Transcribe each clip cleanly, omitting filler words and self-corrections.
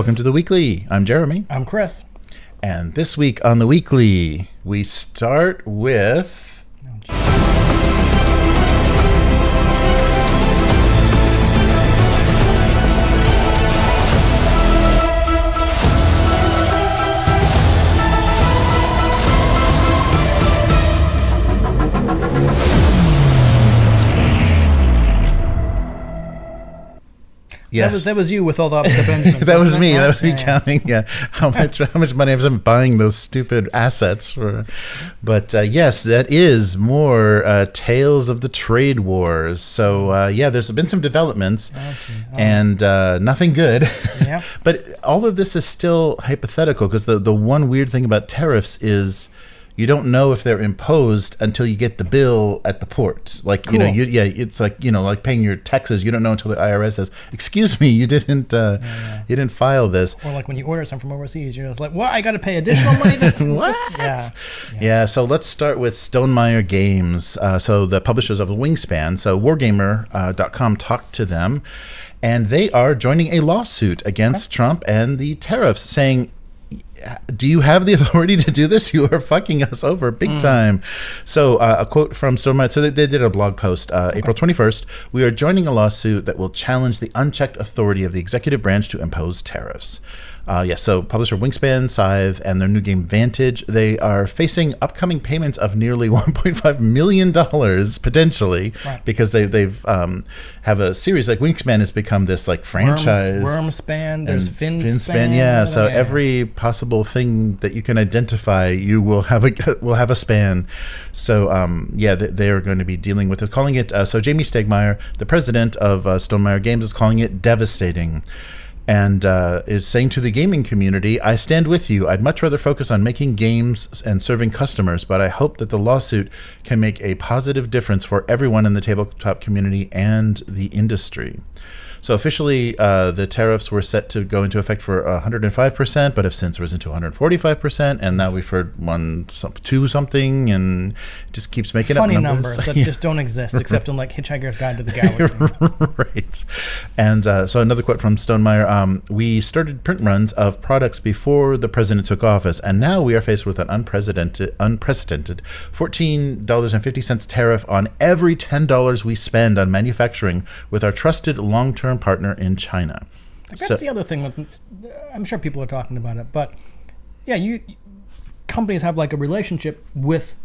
Welcome to the Weekly. I'm Jeremy. I'm Chris. And this week on the Weekly, we start with... Yes. That was you with all the Benjamins. That was me. That was me counting. Yeah, how much money I've been buying those stupid assets for. But yes, that is more tales of the trade wars. So there's been some developments, and nothing good. Yeah. But all of this is still hypothetical because the one weird thing about tariffs is you don't know if they're imposed until you get the bill at the port. Like, cool. It's like, like paying your taxes. You don't know until the IRS says, excuse me, you didn't you didn't file this. Or like when you order something from overseas, you're just like, what? I got to pay additional money? What? Yeah. So let's start with Stonemaier Games. So the publishers of the Wingspan. So wargamer.com talked to them, and they are joining a lawsuit against Trump and the tariffs, saying, do you have the authority to do this? You are fucking us over big time. So a quote from Stonemaier. So they did a blog post April 21st. We are joining a lawsuit that will challenge the unchecked authority of the executive branch to impose tariffs. So publisher Wingspan and Scythe and their new game Vantage, they are facing upcoming payments of nearly $1.5 million potentially, because they've have a series like Wingspan has become this like franchise. Wormspan, there's Finspan. Yeah. So every possible thing that you can identify, you will have a span. So they are going to be dealing with it, calling it. So Jamey Stegmaier, the president of Stonemaier Games, is calling it devastating. And is saying to the gaming community, I stand with you. I'd much rather focus on making games and serving customers, but I hope that the lawsuit can make a positive difference for everyone in the tabletop community and the industry. So officially, the tariffs were set to go into effect for 105%, but have since risen to 145%, and now we've heard 2 something, and it just keeps making funny up numbers that just don't exist, except in like Hitchhiker's Guide to the Galaxy. Right. And so another quote from Stonemaier, we started print runs of products before the president took office, and now we are faced with an unprecedented $14.50 tariff on every $10 we spend on manufacturing with our trusted long-term partner in China. That's the other thing. I'm sure people are talking about it, but companies have like a relationship with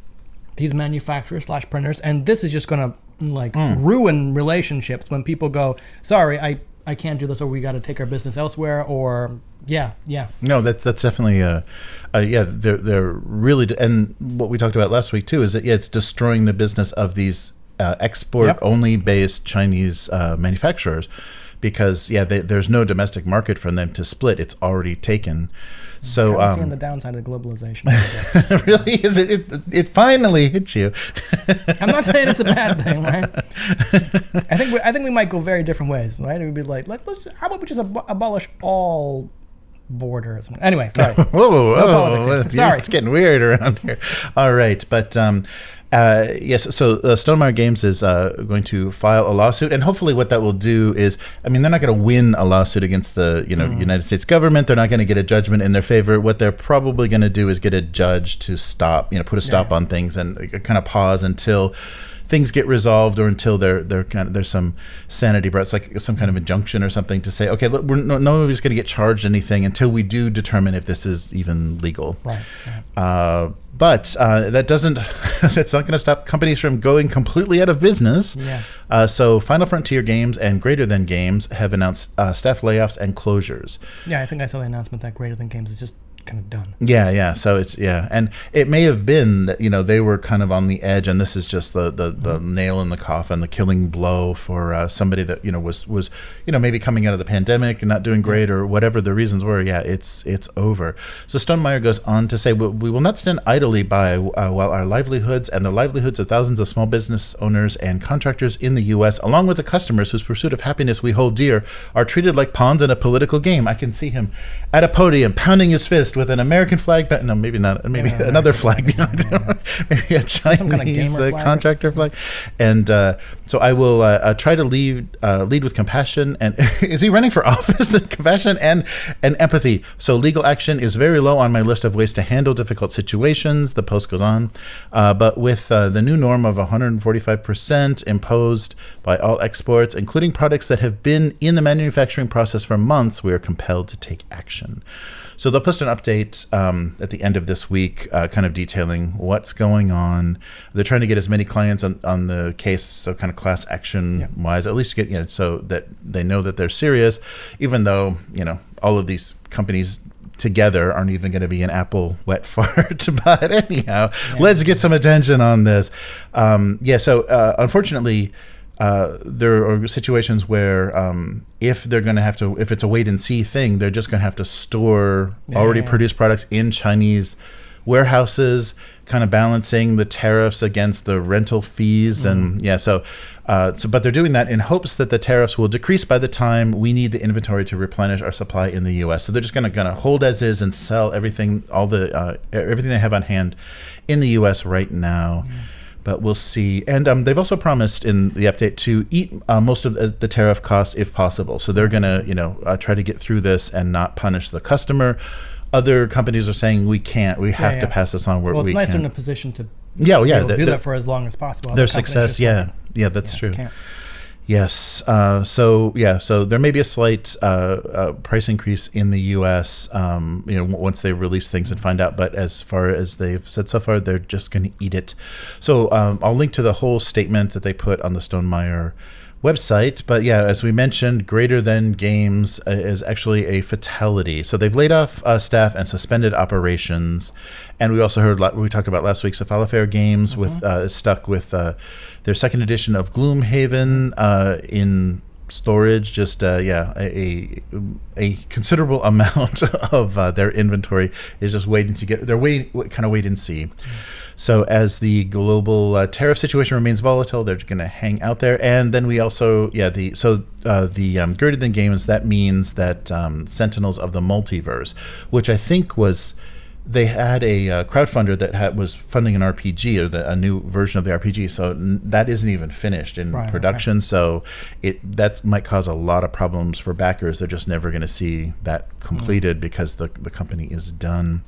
these manufacturers / printers, and this is just going to ruin relationships when people go, sorry, I can't do this, or we got to take our business elsewhere, or No, that's definitely they're really, and what we talked about last week too is that it's destroying the business of these export-only based Chinese manufacturers, because there's no domestic market for them to split. It's already taken. So I'm seeing the downside of globalization. Really, is it? It finally hits you. I'm not saying it's a bad thing, right? I think we might go very different ways, right? It would be like, how about we just abolish all borders? Anyway, sorry. Whoa. Sorry, it's getting weird around here. All right, but yes. So Stonemaier Games is going to file a lawsuit, and hopefully, what that will do is, they're not going to win a lawsuit against the United States government. They're not going to get a judgment in their favor. What they're probably going to do is get a judge to stop, put a stop on things and kind of pause until things get resolved, or until there's some sanity brought. It's like some kind of injunction or something to say, okay, look, nobody's going to get charged anything until we do determine if this is even legal. Right. But that's not going to stop companies from going completely out of business. Yeah. So Final Frontier Games and Greater Than Games have announced staff layoffs and closures. Yeah, I think I saw the announcement that Greater Than Games is just kind of done. Yeah. So it's and it may have been that they were kind of on the edge, and this is just the nail in the coffin, the killing blow for somebody that was maybe coming out of the pandemic and not doing great, or whatever the reasons were. It's over. So Stonemaier goes on to say, we will not stand idly by while our livelihoods and the livelihoods of thousands of small business owners and contractors in the U.S., along with the customers whose pursuit of happiness we hold dear, are treated like pawns in a political game. I can see him at a podium pounding his fist, list with an American flag, but no, maybe not. Maybe another flag behind him. Maybe a Chinese Some kind of gamer flag. contractor flag. And so I will try to lead with compassion. And is he running for office? And compassion and empathy. So legal action is very low on my list of ways to handle difficult situations. The post goes on. But with the new norm of 145% imposed by all exports, including products that have been in the manufacturing process for months, we are compelled to take action. So they'll post an update at the end of this week, kind of detailing what's going on. They're trying to get as many clients on the case, so kind of class action wise, at least get, so that they know that they're serious, even though, all of these companies together aren't even going to be an Apple wet fart. But anyhow, let's get some attention on this. So unfortunately, there are situations where if they're going to have to, if it's a wait and see thing, they're just going to have to store already produced products in Chinese warehouses, kind of balancing the tariffs against the rental fees. And but they're doing that in hopes that the tariffs will decrease by the time we need the inventory to replenish our supply in the US. So they're just going to hold as is and sell everything, everything they have on hand in the US right now. But we'll see. And they've also promised in the update to eat most of the tariff costs if possible. So they're going to, try to get through this and not punish the customer. Other companies are saying we can't. We have to pass this on where we can. Well, it's nice they're in a position to do that for as long as possible. Their success, that's true. Yes. So there may be a slight price increase in the U.S. Once they release things and find out. But as far as they've said so far, they're just going to eat it. So I'll link to the whole statement that they put on the Stonemaier website. But as we mentioned, Greater Than Games is actually a fatality. So they've laid off staff and suspended operations. And we also heard, we talked about last week, Stonemaier Games with stuck with their second edition of Gloomhaven in storage. Just a considerable amount of their inventory is just waiting to get. They're wait and see. So as the global tariff situation remains volatile, they're going to hang out there. And then we also, the Greater Than Games, that means that Sentinels of the Multiverse, which I think was, they had a crowdfunder that was funding an RPG, or a new version of the RPG. So that isn't even finished in production. Right. So that might cause a lot of problems for backers. They're just never going to see that completed because the company is done.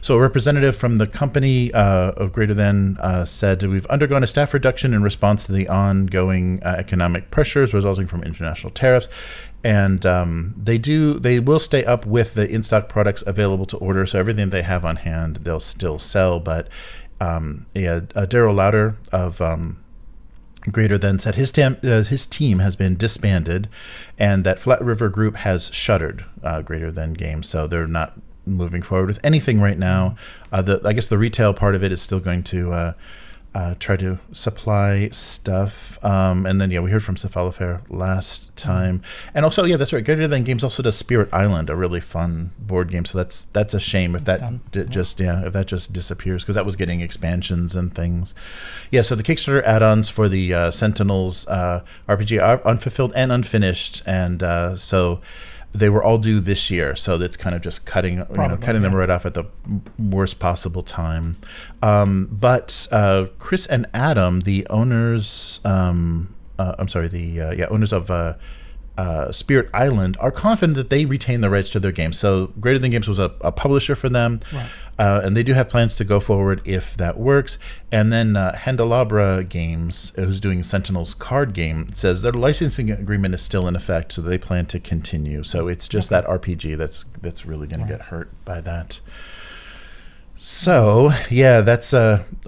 So a representative from the company of Greater Than said, we've undergone a staff reduction in response to the ongoing economic pressures resulting from international tariffs. And they will stay up with the in-stock products available to order. So everything they have on hand, they'll still sell. But Daryl Lauder of Greater Than said his team has been disbanded, and that Flat River Group has shuttered Greater Than Games. So they're not moving forward with anything right now. I guess the retail part of it is still going to try to supply stuff. And then, we heard from Stonemaier last time. And also, that's right, Greater Than Games also does Spirit Island, a really fun board game. So that's a shame if that if that just disappears, because that was getting expansions and things. So the Kickstarter add-ons for the Sentinels RPG are unfulfilled and unfinished. And so they were all due this year, so that's kind of just cutting them right off at the worst possible time. But Chris and Adam, the owners, owners of Spirit Island, are confident that they retain the rights to their game. So Greater Than Games was a publisher for them, and they do have plans to go forward if that works. And then Handelabra Games, who's doing Sentinels card game, says their licensing agreement is still in effect, so they plan to continue. So it's just that RPG that's really going to get hurt by that. So that's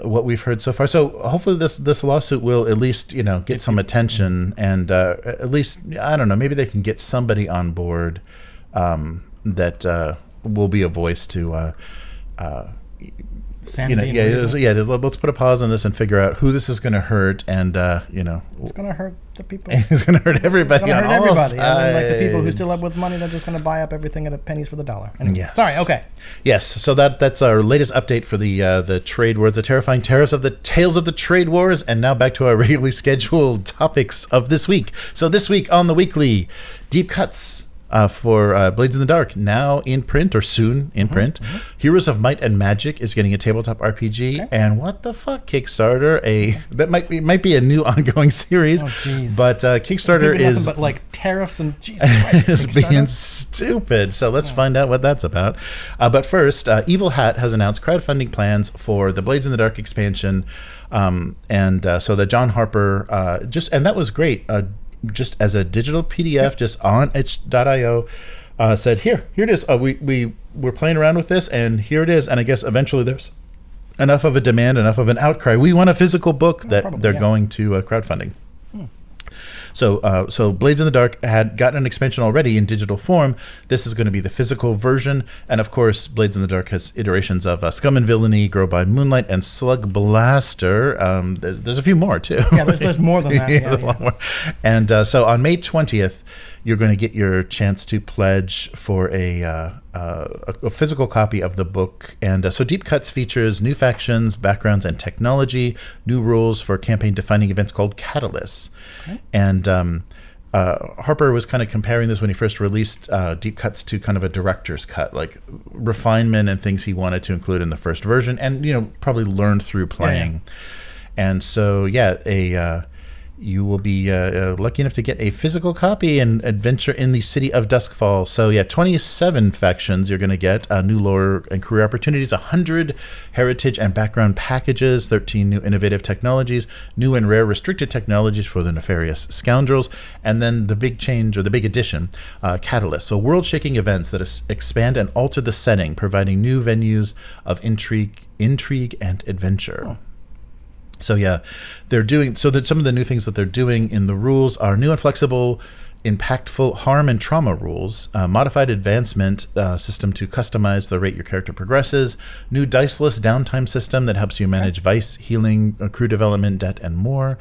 what we've heard so far. So hopefully this lawsuit will at least get some attention, and at least, I don't know, maybe they can get somebody on board that will be a voice to let's put a pause on this and figure out who this is going to hurt, and it's going to hurt the people. It's going to hurt everybody. It's going to hurt everybody. And then, like, the people who still have with money, they're just going to buy up everything at pennies for the dollar. Anyway, yes. Sorry. Okay. Yes. So that's our latest update for the trade wars, the terrifying tariffs of the tales of the trade wars, and now back to our regularly scheduled topics of this week. So this week on the weekly, deep cuts for Blades in the Dark, now in print or soon in print. Heroes of Might and Magic is getting a tabletop RPG, and what the fuck, Kickstarter? That might be a new ongoing series, but Kickstarter is but like tariffs and is being stupid. So let's find out what that's about. But first, Evil Hat has announced crowdfunding plans for the Blades in the Dark expansion, and so the John Harper and that was great. Just as a digital PDF, just on itch.io, said here it is. We're playing around with this, and here it is. And I guess eventually there's enough of a demand, enough of an outcry. We want a physical book that they're going to crowdfunding. So Blades in the Dark had gotten an expansion already in digital form. This is going to be the physical version. And of course, Blades in the Dark has iterations of Scum and Villainy, Grow by Moonlight, and Slug Blaster. There's a few more, too. Yeah, there's more than that. A lot more. And so on May 20th, you're going to get your chance to pledge for a physical copy of the book. And so Deep Cuts features new factions, backgrounds, and technology, new rules for campaign-defining events called catalysts. Okay. And Harper was kind of comparing this when he first released Deep Cuts to kind of a director's cut, like refinement and things he wanted to include in the first version, and probably learned through playing. And so you will be lucky enough to get a physical copy and adventure in the city of Duskfall. So 27 factions you're going to get, new lore and career opportunities, 100 heritage and background packages, 13 new innovative technologies, new and rare restricted technologies for the nefarious scoundrels, and then the big change, or the big addition, Catalyst. So world-shaking events that expand and alter the setting, providing new venues of intrigue and adventure. So they're doing that. Some of the new things that they're doing in the rules are new and flexible, impactful harm and trauma rules, modified advancement system to customize the rate your character progresses, new diceless downtime system that helps you manage vice, healing, crew development, debt, and more,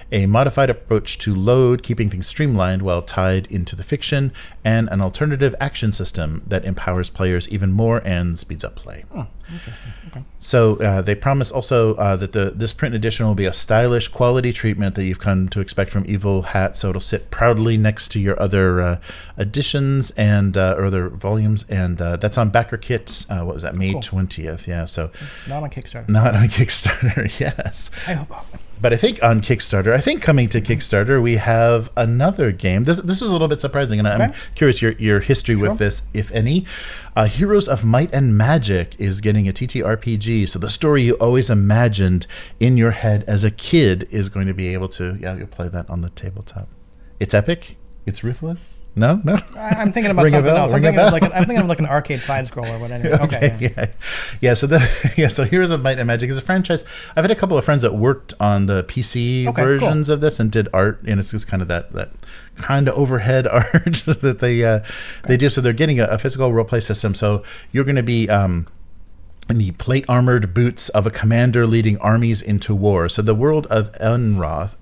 a modified approach to load, keeping things streamlined while tied into the fiction, and an alternative action system that empowers players even more and speeds up play. Oh, interesting. Okay. So they promise also that this print edition will be a stylish quality treatment that you've come to expect from Evil Hat. So it'll sit proudly next to your other editions and or other volumes, and that's on BackerKit. What was that? May 20th. Yeah. So not on Kickstarter. Not on Kickstarter. Yes. I hope. But I think on Kickstarter, coming to Kickstarter, we have another game. This was a little bit surprising, and I'm curious your history with this, if any. Heroes of Might and Magic is getting a TTRPG, so the story you always imagined in your head as a kid is going to be able to, you'll play that on the tabletop. It's epic. It's ruthless. No. I'm thinking about something else. I'm thinking of like an arcade side scroller. But anyway, okay. So Heroes of Might and Magic is a franchise. I've had a couple of friends that worked on the PC versions of this and did art, and it's just kind of that kind of overhead art that they do. So they're getting a physical role play system. So you're going to be in the plate-armored boots of a commander leading armies into war. So the world of Enroth,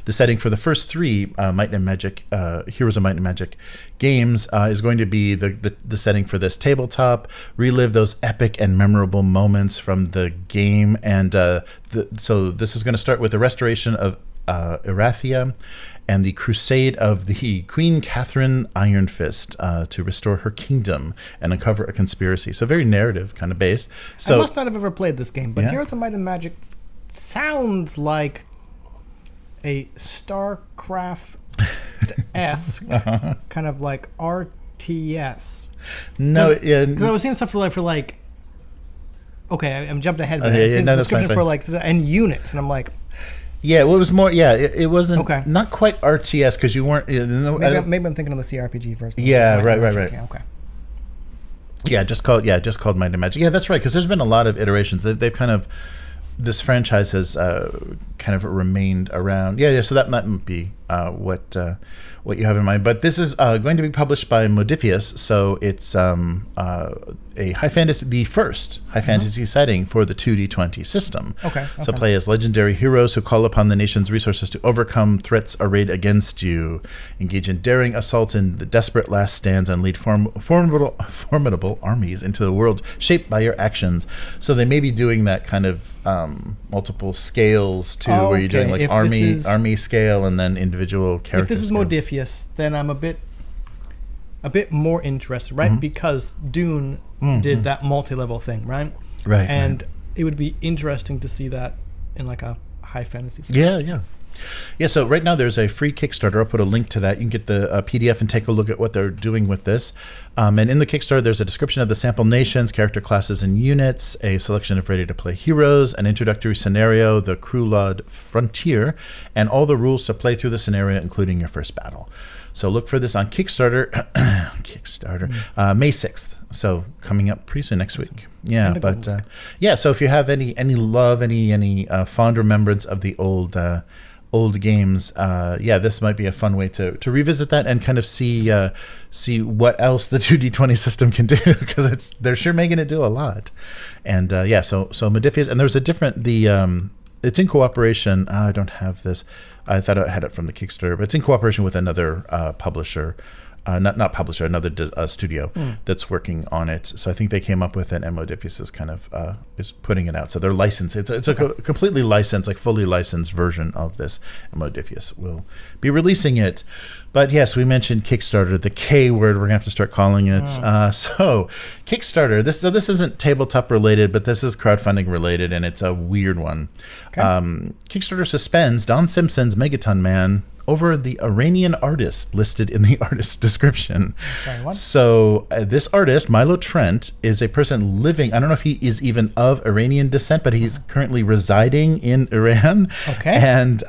the setting for the first three Might and Magic, Heroes of Might and Magic games, is going to be the setting for this tabletop. Relive those epic and memorable moments from the game, and so this is going to start with the restoration of Erathia and the crusade of the Queen Catherine Iron Fist to restore her kingdom and uncover a conspiracy. So very narrative kind of based. So I must not have ever played this game, but Heroes of Might and Magic sounds like a StarCraft-esque kind of like RTS. No, because I was seeing stuff for like. Okay, I'm jumped ahead. But I've seen the description for like and units, and I'm like. Yeah, well, it was more. Yeah, it wasn't not quite RTS because you weren't. Maybe I'm thinking of the CRPG version. Yeah, right. Yeah, okay. Yeah, just called Might and Magic. Yeah, that's right. Because there's been a lot of iterations. They've kind of this franchise has kind of remained around. Yeah. So that might be what you have in mind. But this is going to be published by Modiphius, so it's a high fantasy, the first high fantasy setting for the 2D20 system. Okay. So play as legendary heroes who call upon the nation's resources to overcome threats arrayed against you, engage in daring assaults in the desperate last stands, and lead formidable armies into the world shaped by your actions. So they may be doing that kind of multiple scales too, where you're doing like army scale and then individual characters. If this is Modiphius, then I'm a bit a bit more interested, right? Because Dune did that multi-level thing, right? Right. And it would be interesting to see that in like a high fantasy setting. Yeah, so right now there's a free Kickstarter. I'll put a link to that. You can get the PDF and take a look at what they're doing with this. And in the Kickstarter, there's a description of the sample nations, character classes and units, a selection of ready-to-play heroes, an introductory scenario, the Crewlod Frontier, and all the rules to play through the scenario, including your first battle. So look for this on Kickstarter, May 6th. So coming up pretty soon next week. Yeah, but so if you have any love, any fond remembrance of the old games, this might be a fun way to revisit that and kind of see what else the 2D20 system can do, because they're sure making it do a lot. And so Modiphius, and there's a different it's in cooperation. I don't have this. I thought I had it from the Kickstarter, but it's in cooperation with another publisher. Not publisher, another studio that's working on it. So I think they came up with it, and Modiphius is kind of is putting it out. So they're licensed. It's a completely licensed, like fully licensed version of this. And Modiphius will be releasing it. But yes, we mentioned Kickstarter, the K word. We're gonna have to start calling it. So Kickstarter. This isn't tabletop related, but this is crowdfunding related, and it's a weird one. Okay. Kickstarter suspends Don Simpson's Megaton Man over the Iranian artist listed in the artist description. Sorry, what? So this artist, Milo Trent, is a person living, I don't know if he is even of Iranian descent, but he's currently residing in Iran. Okay. And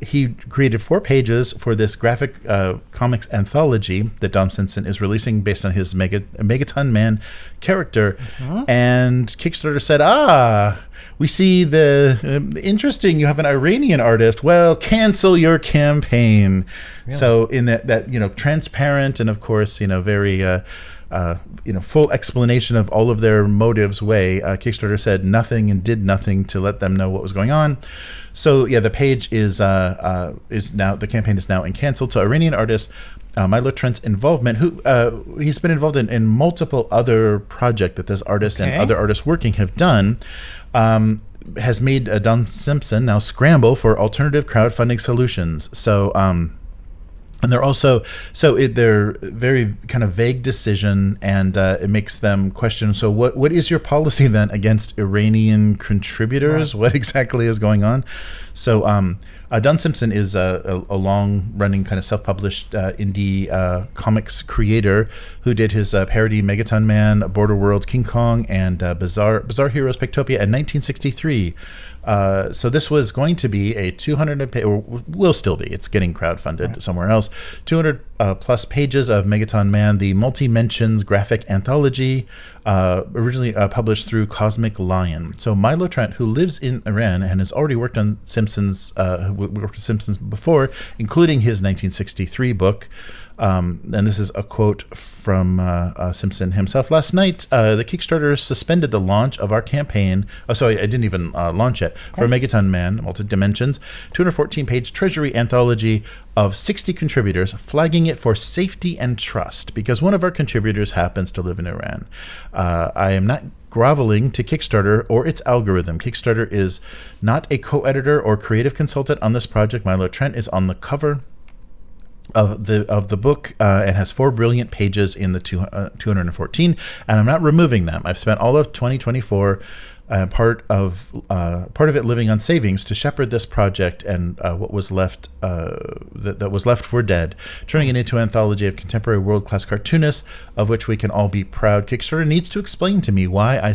he created 4 pages for this graphic comics anthology that Don Simpson is releasing based on his Megaton Man character. And Kickstarter said, we see the interesting. You have an Iranian artist. Well, cancel your campaign. Really? So in that transparent and of course very full explanation of all of their motives way, Kickstarter said nothing and did nothing to let them know what was going on. So the page is now, the campaign is now canceled. So Iranian artist Milo Trent's involvement, he's been involved in multiple other projects that this artist and other artists working have done, has made Don Simpson now scramble for alternative crowdfunding solutions. So and they're also they're very kind of vague decision, and it makes them question. So what is your policy then against Iranian contributors? Right. What exactly is going on? So Don Simpson is a long-running kind of self-published indie comics creator who did his parody Megaton Man, Border Worlds, King Kong, and Bizarre Heroes Pictopia in 1963. So this was going to be a 200 or will still be. It's getting crowdfunded somewhere else. 200 plus pages of Megaton Man, the multi-mentions graphic anthology, originally published through Cosmic Lion. So Milo Trent, who lives in Iran and has already worked on Simpsons, worked with Simpsons before, including his 1963 book. And this is a quote from Simpson himself. Last night, the Kickstarter suspended the launch of our campaign. Oh, sorry, I didn't even launch it. For Megaton Man, Multi-Dimensions, 214-page treasury anthology of 60 contributors, flagging it for safety and trust because one of our contributors happens to live in Iran. I am not groveling to Kickstarter or its algorithm. Kickstarter is not a co-editor or creative consultant on this project. Milo Trent is on the cover of the book and has 4 brilliant pages in the 214, and I'm not removing them. I've spent all of 2024 part of it living on savings to shepherd this project and what was left that was left for dead, turning it into an anthology of contemporary world-class cartoonists of which we can all be proud. Kickstarter needs to explain to me why I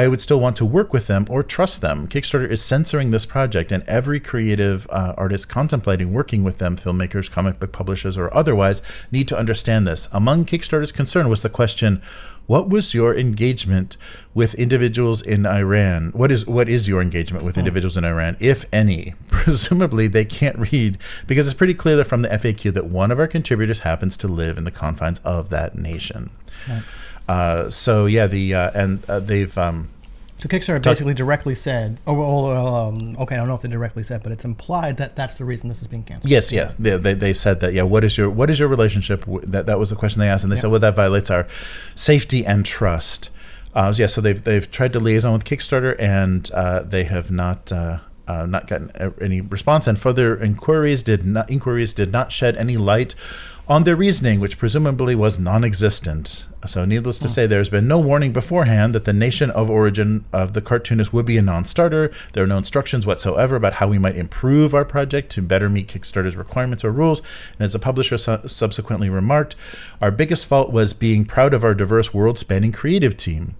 would still want to work with them or trust them. Kickstarter is censoring this project, and every creative artist contemplating working with them, filmmakers, comic book publishers, or otherwise, need to understand this. Among Kickstarter's concern was the question, what was your engagement with individuals in Iran? What is your engagement with individuals in Iran, if any? Presumably they can't read, because it's pretty clear from the FAQ that one of our contributors happens to live in the confines of that nation. Right. They've so Kickstarter basically directly said, I don't know if they directly said, but it's implied that that's the reason this is being canceled. Yes, yeah, they said that. Yeah, what is your relationship? That was the question they asked, and they said, well, that violates our safety and trust. So they've tried to liaison with Kickstarter, and they have not gotten any response, and further inquiries did not shed any light on their reasoning, which presumably was non-existent. So needless to say, there's been no warning beforehand that the nation of origin of the cartoonist would be a non-starter. There are no instructions whatsoever about how we might improve our project to better meet Kickstarter's requirements or rules. And as the publisher subsequently remarked, our biggest fault was being proud of our diverse world-spanning creative team.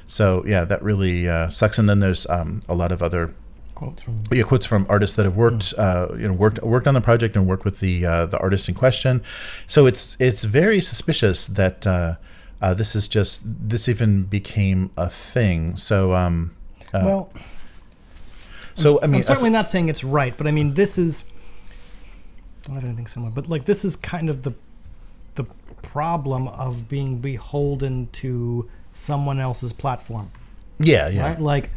So yeah, that really sucks. And then there's a lot of other quotes from artists that have worked worked on the project and worked with the artist in question. So it's very suspicious that this even became a thing. So so I mean, I'm certainly not saying it's right, but I mean this is, I don't have anything similar, but like this is kind of the problem of being beholden to someone else's platform. Yeah. Right? Like,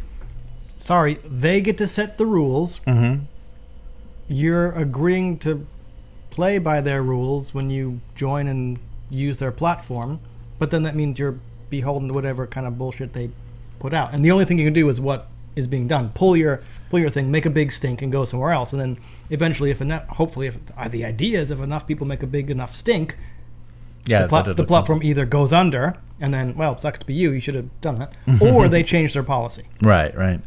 sorry, they get to set the rules. Mm-hmm. You're agreeing to play by their rules when you join and use their platform, but then that means you're beholden to whatever kind of bullshit they put out. And the only thing you can do is what is being done. Pull your thing, make a big stink, and go somewhere else. And then eventually, if the idea is if enough people make a big enough stink, the platform either goes under, and then, well, it sucks to be you should have done that, or they change their policy. Right.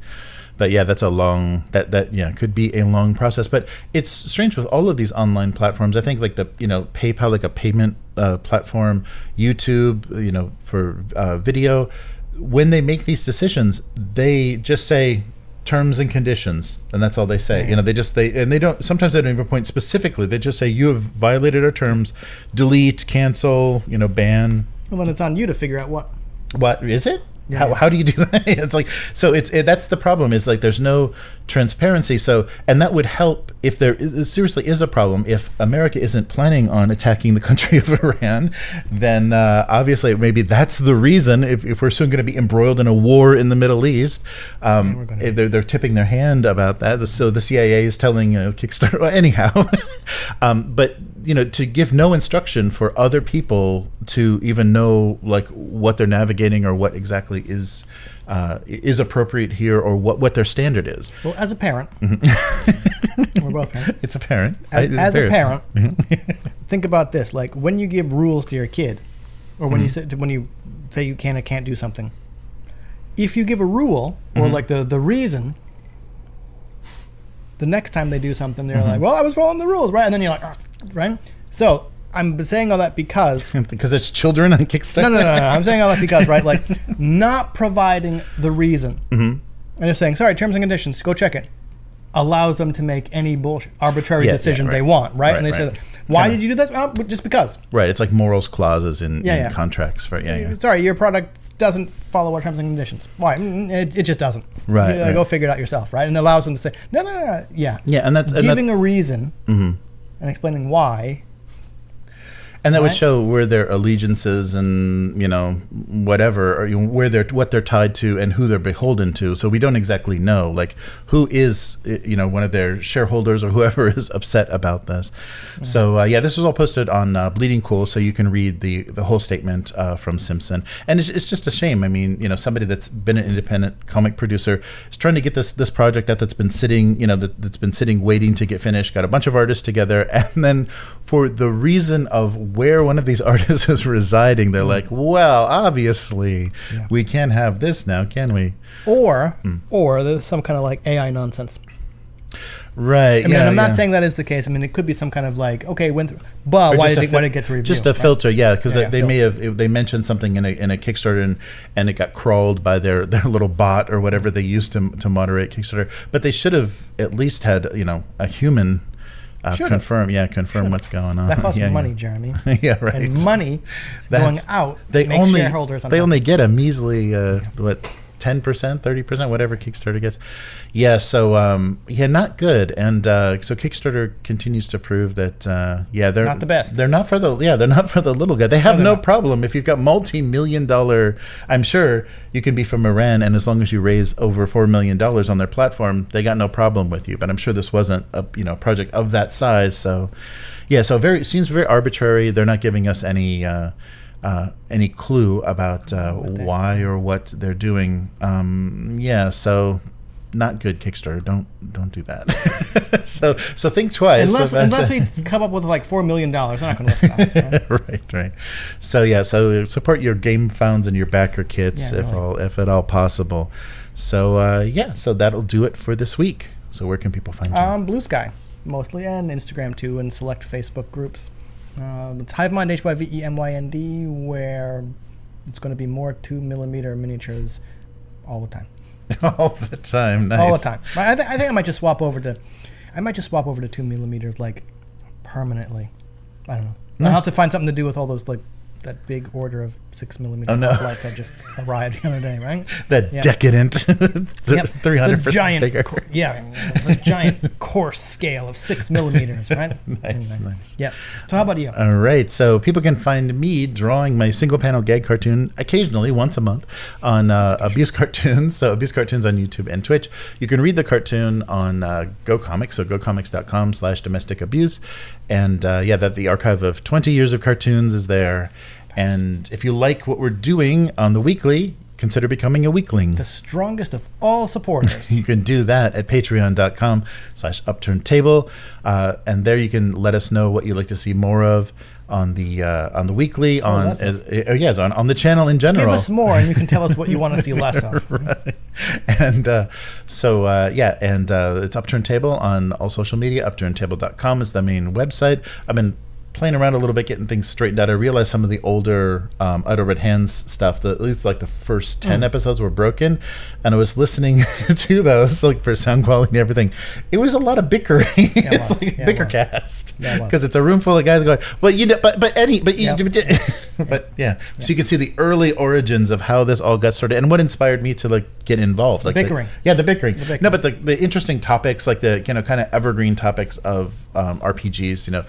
But yeah, that's a long, could be a long process. But it's strange with all of these online platforms. I think like PayPal, like a payment platform, YouTube, for video, when they make these decisions, they just say terms and conditions, and that's all they say. They don't, sometimes they don't even point specifically. They just say, you have violated our terms, delete, cancel, ban. Well, then it's on you to figure out what is it? Yeah. How do you do that? It's like, so that's the problem, is like there's no transparency. So, and that would help if there seriously is a problem. If America isn't planning on attacking the country of Iran, then obviously maybe that's the reason. If we're soon going to be embroiled in a war in the Middle East, they're tipping their hand about that. So the CIA is telling Kickstarter. Well, anyhow, but to give no instruction for other people to even know like what they're navigating or what exactly is appropriate here, or what their standard is. Well, as a parent, we're both parents. It's a parent. As a parent, think about this: like when you give rules to your kid, or when you say you can or can't do something. If you give a rule or like the reason, the next time they do something, they're like, "Well, I was following the rules, right?" And then you're like, oh, "Right." So I'm saying all that because it's children on Kickstarter. No. I'm saying all that because, right, like not providing the reason and just saying, sorry, terms and conditions, go check it, allows them to make any bullshit arbitrary decision they want, right? And they say, why did you do this? Oh, just because. Right. It's like morals clauses in contracts. Right. Yeah. Sorry, your product doesn't follow our terms and conditions. Why? It just doesn't. Right. Go figure it out yourself, right? And it allows them to say, no. Yeah. Yeah, and that's giving a reason and explaining why. And that would show where their allegiances and whatever, or what they're tied to and who they're beholden to. So we don't exactly know like who is one of their shareholders or whoever is upset about this. So this was all posted on Bleeding Cool, so you can read the whole statement from Simpson. And it's just a shame. I mean, somebody that's been an independent comic producer is trying to get this project out that's been sitting, that's been sitting waiting to get finished. Got a bunch of artists together, and then for the reason of where one of these artists is residing, they're like, well, obviously we can't have this now, can we? Or there's some kind of like AI nonsense. Right. I mean, I'm not saying that is the case. I mean, it could be some kind of like, okay, why did it get to review? Just a filter, because they mentioned something in a Kickstarter and it got crawled by their little bot or whatever they used to moderate Kickstarter. But they should have at least had a human confirm what's going on. That costs money, Jeremy. Yeah, right. And money going out. They only get a measly 10%, 30%, whatever Kickstarter gets. Yeah, so not good. And so Kickstarter continues to prove that they're not the best. They're not for the little guy. They have no problem if you've got multi-million-dollar. I'm sure you can be from Iran, and as long as you raise over $4 million on their platform, they got no problem with you. But I'm sure this wasn't a project of that size. So seems very arbitrary. They're not giving us any clue about why or what they're doing. So not good, Kickstarter. Don't do that. so think twice. Unless we come up with like $4 million, they're not going to listen to us. Right? right. So support your game founds and your backer kits if at all possible. So so that'll do it for this week. So where can people find you? Blue Sky mostly, and Instagram too, and select Facebook groups. It's Hivemind, HYVEMYND, where it's going to be more 2mm miniatures all the time. All the time, nice. All the time. I think I might just swap over to 2mm like permanently. I don't know. Nice. I'll have to find something to do with all those like that big order of 6mm lights I just arrived the other day, right? That decadent 300% the giant, bigger. The giant coarse scale of 6mm, right? Nice. Yeah. So how about you? All right. So people can find me drawing my single panel gag cartoon occasionally once a month on Abuse Cartoons. So Abuse Cartoons on YouTube and Twitch. You can read the cartoon on GoComics, so gocomics.com/domestic abuse. And that the archive of 20 years of cartoons is there. And if you like what we're doing on the weekly, consider becoming a weekling. The strongest of all supporters. You can do that at patreon.com/upturntable. And there you can let us know what you'd like to see more of on the weekly, on the channel in general. Give us more and you can tell us what you want to see less of. Right. And it's Upturned Table on all social media. Upturntable.com is the main website. I've been playing around a little bit, getting things straightened out. I realized some of the older Outer Red Hands stuff, at least like the first 10 episodes were broken, and I was listening to those like for sound quality and everything. It was a lot of bickering. It's like a bicker cast because it's a room full of guys going, well, you know, but yeah. So you can see the early origins of how this all got started and what inspired me to like get involved. Like the bickering. The bickering. No, but the interesting topics, like the kind of evergreen topics of RPGs,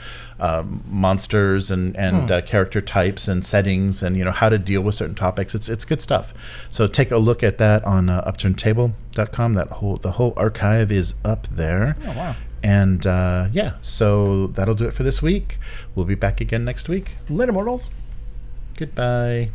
monsters and character types and settings, and how to deal with certain topics. It's good stuff. So take a look at that on upturntable.com. The whole archive is up there. Oh wow. And so that'll do it for this week. We'll be back again next week. Later, mortals. Goodbye.